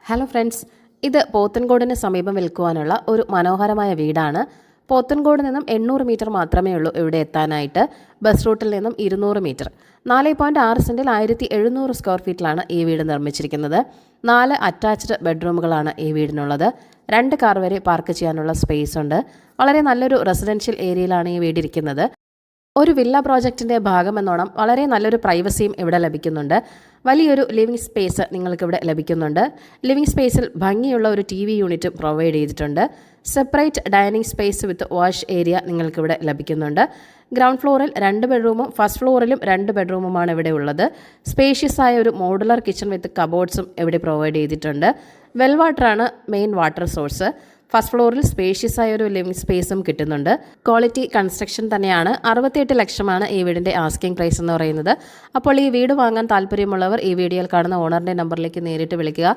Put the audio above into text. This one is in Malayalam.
ഹലോ ഫ്രണ്ട്സ്, ഇത് പോത്തൻകോടിന് സമീപം വിൽക്കുവാനുള്ള ഒരു മനോഹരമായ വീടാണ്. പോത്തൻകോട് നിന്നും 800 മീറ്റർ മാത്രമേ ഉള്ളൂ ഇവിടെ എത്താനായിട്ട്. ബസ് റൂട്ടിൽ നിന്നും 200 മീറ്റർ. 4.6 സെൻറ്റിൽ 1700 സ്ക്വയർ ഫീറ്റിലാണ് ഈ വീട് നിർമ്മിച്ചിരിക്കുന്നത്. 4 അറ്റാച്ച്ഡ് ബെഡ്റൂമുകളാണ് ഈ വീടിനുള്ളത്. 2 കാർ വരെ പാർക്ക് ചെയ്യാനുള്ള സ്പേസ് ഉണ്ട്. വളരെ നല്ലൊരു റെസിഡൻഷ്യൽ ഏരിയയിലാണ് ഈ വീടിരിക്കുന്നത്. ഒരു വില്ല പ്രോജക്റ്റിൻ്റെ ഭാഗമെന്നോണം വളരെ നല്ലൊരു പ്രൈവസിയും ഇവിടെ ലഭിക്കുന്നുണ്ട്. വലിയൊരു ലിവിംഗ് സ്പേസ് നിങ്ങൾക്കിവിടെ ലഭിക്കുന്നുണ്ട്. ലിവിംഗ് സ്പേസിൽ ഭംഗിയുള്ള ഒരു TV യൂണിറ്റും പ്രൊവൈഡ് ചെയ്തിട്ടുണ്ട്. Separate dining space with wash area നിങ്ങൾക്കിവിടെ ലഭിക്കുന്നുണ്ട്. ഗ്രൗണ്ട് ഫ്ലോറിൽ 2 ബെഡ്റൂമും ഫസ്റ്റ് ഫ്ലോറിലും 2 ബെഡ്റൂമുമാണ് ഇവിടെ ഉള്ളത്. സ്പേഷ്യസ് ആയ ഒരു മോഡുലർ കിച്ചൺ വിത്ത് കബോർഡ്സും ഇവിടെ പ്രൊവൈഡ് ചെയ്തിട്ടുണ്ട്. വെൽ വാട്ടറാണ് മെയിൻ വാട്ടർ സോഴ്സ്. ഫസ്റ്റ് ഫ്ലോറിൽ സ്പേഷ്യസ് ആയ ഒരു ലിവിംഗ് സ്പേസും കിട്ടുന്നുണ്ട്. ക്വാളിറ്റി കൺസ്ട്രക്ഷൻ തന്നെയാണ്. 68 ലക്ഷമാണ് ഈ വീടിൻ്റെ ആസ്കിംഗ് പ്രൈസ് എന്ന് പറയുന്നത്. അപ്പോൾ ഈ വീട് വാങ്ങാൻ താല്പര്യമുള്ളവർ ഈ വീഡിയോയിൽ കാണുന്ന ഓണറിൻ്റെ നമ്പറിലേക്ക് നേരിട്ട് വിളിക്കുക.